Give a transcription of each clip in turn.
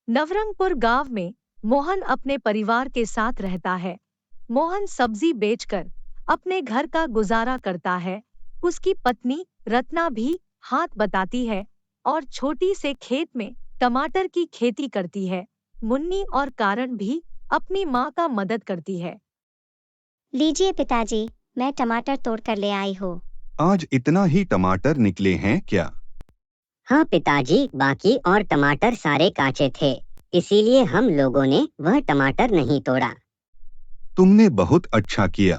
नवरंगपुर गांव में मोहन अपने परिवार के साथ रहता है। मोहन सब्जी बेचकर अपने घर का गुजारा करता है। उसकी पत्नी रत्ना भी हाथ बटाती है और छोटी से खेत में टमाटर की खेती करती है। मुन्नी और कारण भी अपनी माँ का मदद करती है। लीजिए पिताजी, मैं टमाटर तोड़कर ले आई हूँ। आज इतना ही टमाटर निकले हैं क्या? हाँ पिताजी, बाकी और टमाटर सारे काचे थे, इसीलिए हम लोगों ने वह टमाटर नहीं तोड़ा। तुमने बहुत अच्छा किया।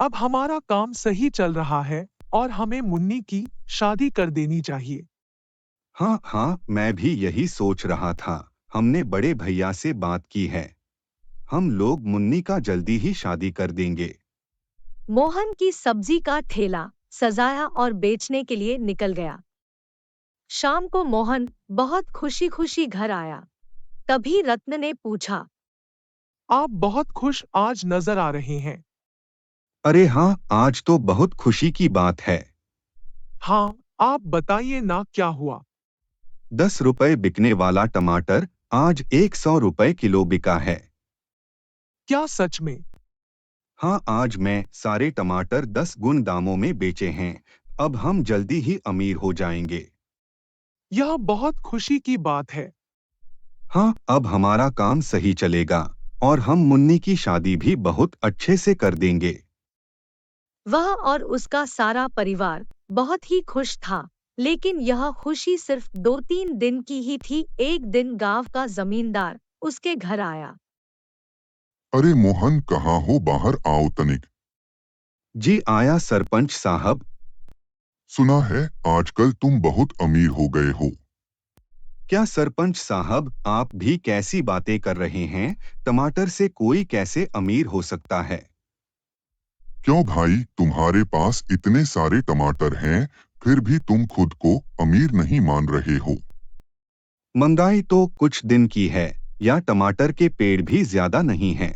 अब हमारा काम सही चल रहा है और हमें मुन्नी की शादी कर देनी चाहिए। हाँ हाँ, मैं भी यही सोच रहा था। हमने बड़े भैया से बात की है। हम लोग मुन्नी का जल्दी ही शादी कर देंगे। मोहन की सब्जी का ठेला सजाया और बेचने के लिए निकल गया। शाम को मोहन बहुत खुशी खुशी घर आया। तभी रत्न ने पूछा, आप बहुत खुश आज नजर आ रहे हैं। अरे हाँ, आज तो बहुत खुशी की बात है। हाँ, आप बताइए ना क्या हुआ। 10 रुपए बिकने वाला टमाटर आज 100 रुपए किलो बिका है। क्या सच में? हाँ, आज मैं सारे टमाटर 10 गुण दामों में बेचे हैं। अब हम जल्दी ही अमीर हो जाएंगे। यह बहुत खुशी की बात है। हाँ, अब हमारा काम सही चलेगा और हम मुन्नी की शादी भी बहुत अच्छे से कर देंगे। वह और उसका सारा परिवार बहुत ही खुश था। लेकिन यह खुशी सिर्फ 2-3 दिन की ही थी। एक दिन गांव का जमींदार उसके घर आया। अरे मोहन, कहाँ हो? बाहर आओ तनिक। जी आया सरपंच साहब। सुना है आजकल तुम बहुत अमीर हो गए हो। क्या सरपंच साहब, आप भी कैसी बातें कर रहे हैं? टमाटर से कोई कैसे अमीर हो सकता है? क्यों भाई, तुम्हारे पास इतने सारे टमाटर हैं, फिर भी तुम खुद को अमीर नहीं मान रहे हो। महंगाई तो कुछ दिन की है, या टमाटर के पेड़ भी ज्यादा नहीं हैं।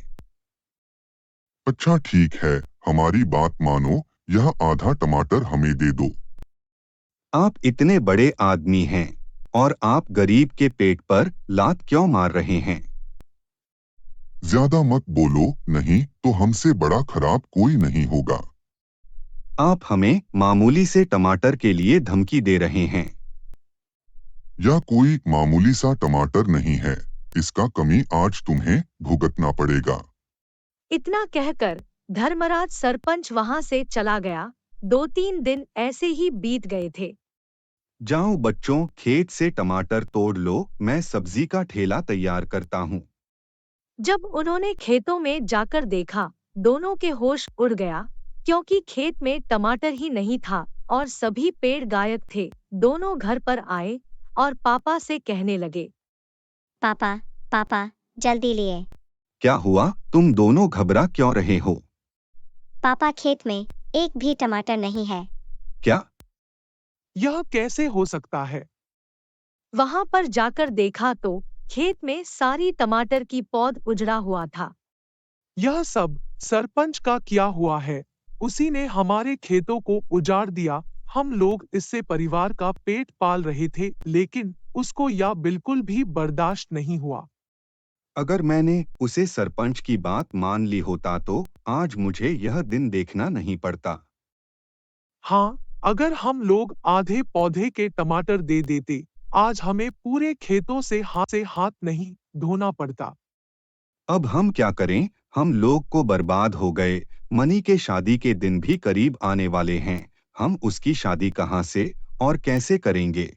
अच्छा ठीक है, हमारी बात मानो, यह आधा टमाटर हमें दे दो। आप इतने बड़े आदमी हैं और आप गरीब के पेट पर लात क्यों मार रहे हैं? ज्यादा मत बोलो, नहीं तो हमसे बड़ा खराब कोई नहीं होगा। आप हमें मामूली से टमाटर के लिए धमकी दे रहे हैं। यह कोई मामूली सा टमाटर नहीं है, इसका कमी आज तुम्हें भुगतना पड़ेगा। इतना कहकर धर्मराज सरपंच वहां से चला गया। 2-3 दिन ऐसे ही बीत गए थे। जाओ बच्चों, खेत से टमाटर तोड़ लो, मैं सब्जी का ठेला तैयार करता हूँ। जब उन्होंने खेतों में जाकर देखा, दोनों के होश उड़ गया, क्योंकि खेत में टमाटर ही नहीं था और सभी पेड़ गायब थे। दोनों घर पर आए और पापा से कहने लगे, पापा, पापा, जल्दी लिए। क्या हुआ? तुम दोनों घबरा क्यों रहे हो? पापा, खेत में एक भी टमाटर नहीं है। क्या? यह कैसे हो सकता है? वहां पर जाकर देखा तो खेत में सारी टमाटर की पौध उजड़ा हुआ था। यह सब सरपंच का किया हुआ है। उसी ने हमारे खेतों को उजाड़ दिया। हम लोग इससे परिवार का पेट पाल रहे थे, लेकिन उसको यह बिल्कुल भी बर्दाश्त नहीं हुआ। अगर मैंने उसे सरपंच की बात मान ली होता तो आज मुझे यह दिन देखना नहीं पड़ता। हाँ, अगर हम लोग आधे पौधे के टमाटर दे देते, आज हमें पूरे खेतों से हाथ नहीं धोना पड़ता। अब हम क्या करें? हम लोग को बर्बाद हो गए। मनी के शादी के दिन भी करीब आने वाले हैं। हम उसकी शादी कहाँ से और कैसे करेंगे?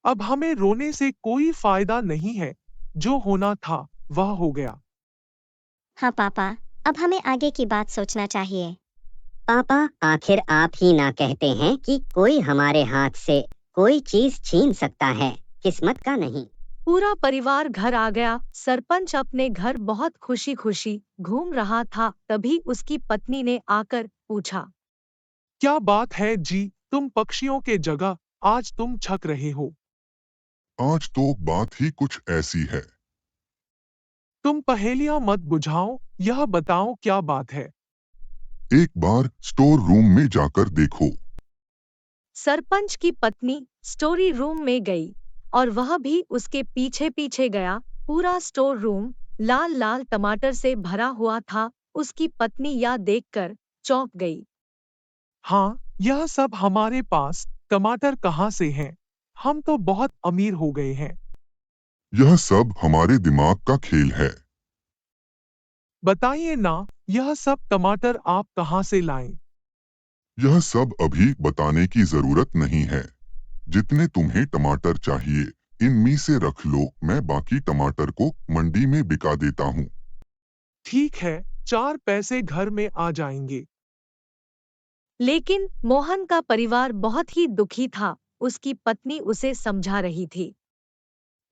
अब हमें रोने से कोई फायदा नहीं है। जो होना था वह हो गया। हाँ पापा, अब हमें आगे की बात सोचना चाहिए। पापा, आखिर आप ही ना कहते हैं कि कोई हमारे हाथ से कोई चीज छीन सकता है, किस्मत का नहीं। पूरा परिवार घर आ गया। सरपंच अपने घर बहुत खुशी खुशी घूम रहा था। तभी उसकी पत्नी ने आकर पूछा, क्या बात है जी, तुम पक्षियों के जगह आज तुम छक रहे हो। आज तो बात ही कुछ ऐसी है। तुम पहेलियां मत बुझाओ, यह बताओ क्या बात है। एक बार स्टोर रूम में जाकर देखो। सरपंच की पत्नी स्टोरी रूम में गई और वह भी उसके पीछे पीछे गया। पूरा स्टोर रूम लाल लाल टमाटर से भरा हुआ था। उसकी पत्नी यह देखकर चौंक गई। हाँ, यह सब हमारे पास टमाटर कहाँ से हैं? हम तो बहुत अमीर हो गए हैं। यह सब हमारे दिमाग का खेल है। बताइए ना, यह सब टमाटर आप कहाँ से लाएं? यह सब अभी बताने की जरूरत नहीं है। जितने तुम्हें टमाटर चाहिए, इनमें से रख लो, मैं बाकी टमाटर को मंडी में बिका देता हूँ। ठीक है, 4 पैसे घर में आ जाएंगे। लेकिन मोहन का परिवार बहुत ही दुखी था। उसकी पत्नी उसे समझा रही थी।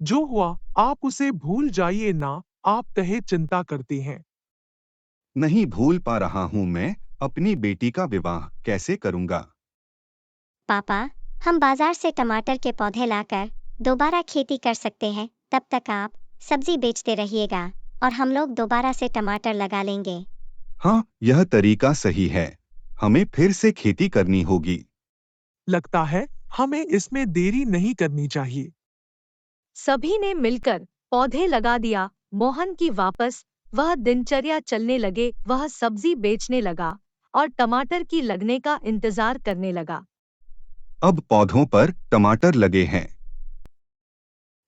जो हुआ आप उसे भूल जाइए ना, आप कहे चिंता करते हैं। नहीं भूल पा रहा हूँ मैं, अपनी बेटी का विवाह कैसे करूँगा। पापा, हम बाजार से टमाटर के पौधे लाकर दोबारा खेती कर सकते हैं। तब तक आप सब्जी बेचते रहिएगा और हम लोग दोबारा से टमाटर लगा लेंगे। हाँ, यह तरीका सही है। हमें फिर से खेती करनी होगी। लगता है हमें इसमें देरी नहीं करनी चाहिए। सभी ने मिलकर पौधे लगा दिया। मोहन की वापस वह दिनचर्या चलने लगे। वह सब्जी बेचने लगा और टमाटर की लगने का इंतजार करने लगा। अब पौधों पर टमाटर लगे हैं।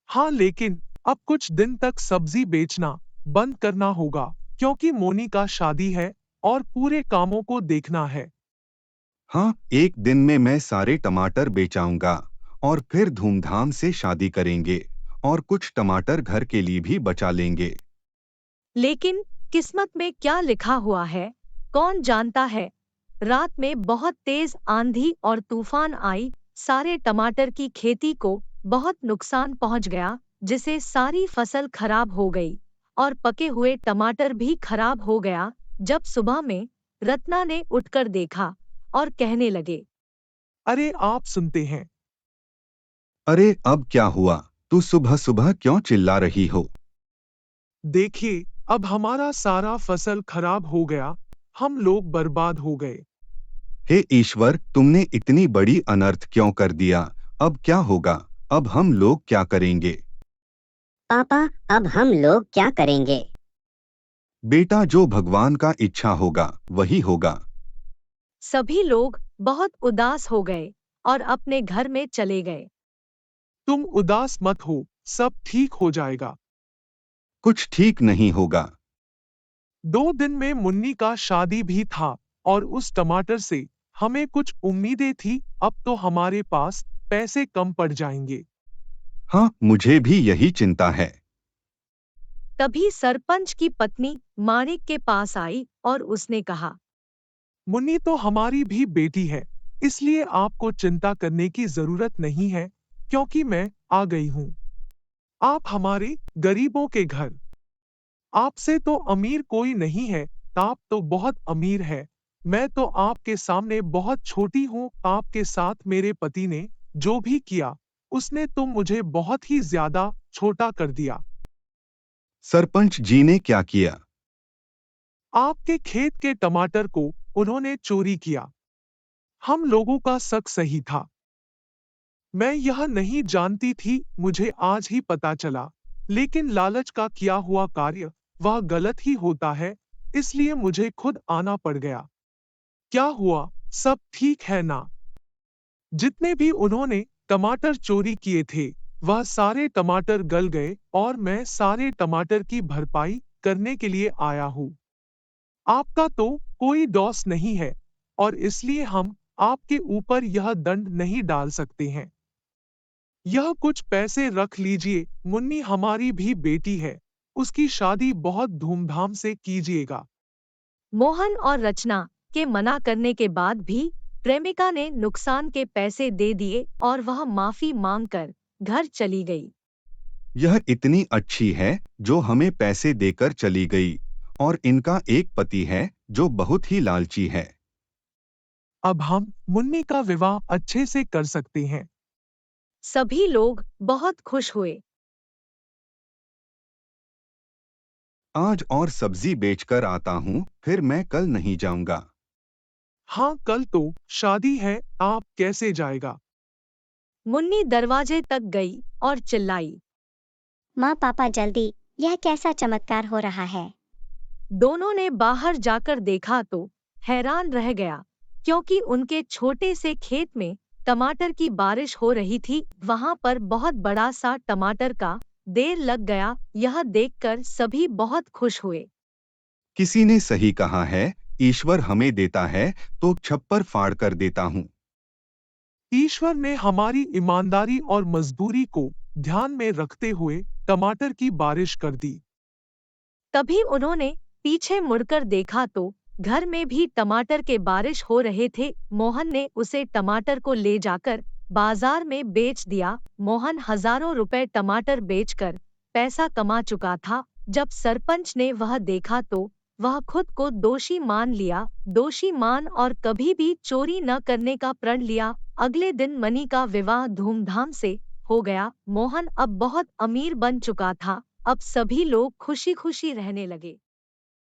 हाँ, लेकिन अब कुछ दिन तक सब्जी बेचना बंद करना होगा, क्योंकि मोनी का शादी है और पूरे कामों को देखना है। हाँ, एक दिन में मैं सारे टमाटर बेचाऊंगा और फिर धूमधाम से शादी करेंगे और कुछ टमाटर घर के लिए भी बचा लेंगे। लेकिन किस्मत में क्या लिखा हुआ है, कौन जानता है। रात में बहुत तेज आंधी और तूफान आई। सारे टमाटर की खेती को बहुत नुकसान पहुंच गया, जिससे सारी फसल खराब हो गई और पके हुए टमाटर भी खराब हो गया। जब सुबह में रत्ना ने उठकर देखा और कहने लगे। अरे, आप सुनते हैं? अरे, अब क्या हुआ? तू सुबह सुबह क्यों चिल्ला रही हो? देखिए, अब हमारा सारा फसल खराब हो गया। हम लोग बर्बाद हो गए। हे ईश्वर, तुमने इतनी बड़ी अनर्थ क्यों कर दिया? अब क्या होगा? अब हम लोग क्या करेंगे? पापा, अब हम लोग क्या करेंगे? बेटा, जो भगवान का इच्छा होगा वही होगा। सभी लोग बहुत उदास हो गए और अपने घर में चले गए। तुम उदास मत हो, सब ठीक हो जाएगा। कुछ ठीक नहीं होगा। 2 दिन में मुन्नी का शादी भी था और उस टमाटर से हमें कुछ उम्मीदें थी। अब तो हमारे पास पैसे कम पड़ जाएंगे। हाँ, मुझे भी यही चिंता है। तभी सरपंच की पत्नी माणिक के पास आई और उसने कहा। मुन्नी तो हमारी भी बेटी है, इसलिए आपको चिंता करने की जरूरत नहीं है, क्योंकि मैं आ गई हूँ। आप हमारे गरीबों के घर। आपसे तो अमीर कोई नहीं है, आप तो बहुत अमीर है। मैं तो आपके सामने बहुत छोटी हूँ। आपके साथ मेरे पति ने जो भी किया, उसने तो मुझे बहुत ही ज्यादा छोटा कर दिया। सरपंच जी ने क्या किया? आपके खेत के टमाटर को उन्होंने चोरी किया। हम लोगों का शक सही था। मैं यह नहीं जानती थी, मुझे आज ही पता चला। लेकिन लालच का किया हुआ कार्य वह गलत ही होता है, इसलिए मुझे खुद आना पड़ गया। क्या हुआ, सब ठीक है ना? जितने भी उन्होंने टमाटर चोरी किए थे, वह सारे टमाटर गल गए और मैं सारे टमाटर की भरपाई करने के लिए आया हूँ। आपका तो कोई डॉस नहीं है और इसलिए हम आपके ऊपर यह दंड नहीं डाल सकते हैं। यह कुछ पैसे रख लीजिए। मुन्नी हमारी भी बेटी है, उसकी शादी बहुत धूमधाम से कीजिएगा। मोहन और रचना के मना करने के बाद भी प्रेमिका ने नुकसान के पैसे दे दिए और वह माफी मांगकर घर चली गई। यह इतनी अच्छी है जो हमें पैसे देकर चली गई, और इनका एक पति है जो बहुत ही लालची है। अब हम मुन्नी का विवाह अच्छे से कर सकते हैं। सभी लोग बहुत खुश हुए। आज और सब्जी बेचकर आता हूँ, फिर मैं कल नहीं जाऊंगा। हाँ, कल तो शादी है, आप कैसे जाएगा? मुन्नी दरवाजे तक गई और चिल्लाई। माँ पापा जल्दी, यह कैसा चमत्कार हो रहा है। दोनों ने बाहर जाकर देखा तो हैरान रह गया, क्योंकि उनके छोटे से खेत में टमाटर की बारिश हो रही थी। वहां पर बहुत बड़ा सा टमाटर का ढेर लग गया। यह देखकर सभी बहुत खुश हुए। किसी ने सही कहा है, ईश्वर हमें देता है तो छप्पर फाड़ कर देता हूँ। ईश्वर ने हमारी ईमानदारी और मजदूरी को ध्यान में रखते हुए टमाटर की बारिश कर दी। तभी उन्होंने पीछे मुड़कर देखा तो घर में भी टमाटर के बारिश हो रहे थे। मोहन ने उसे टमाटर को ले जाकर बाजार में बेच दिया। मोहन हजारों रुपए टमाटर बेचकर पैसा कमा चुका था। जब सरपंच ने वह देखा तो वह खुद को दोषी मान लिया। दोषी मान और कभी भी चोरी न करने का प्रण लिया। अगले दिन मनी का विवाह धूमधाम से हो गया। मोहन अब बहुत अमीर बन चुका था। अब सभी लोग खुशी खुशी रहने लगे।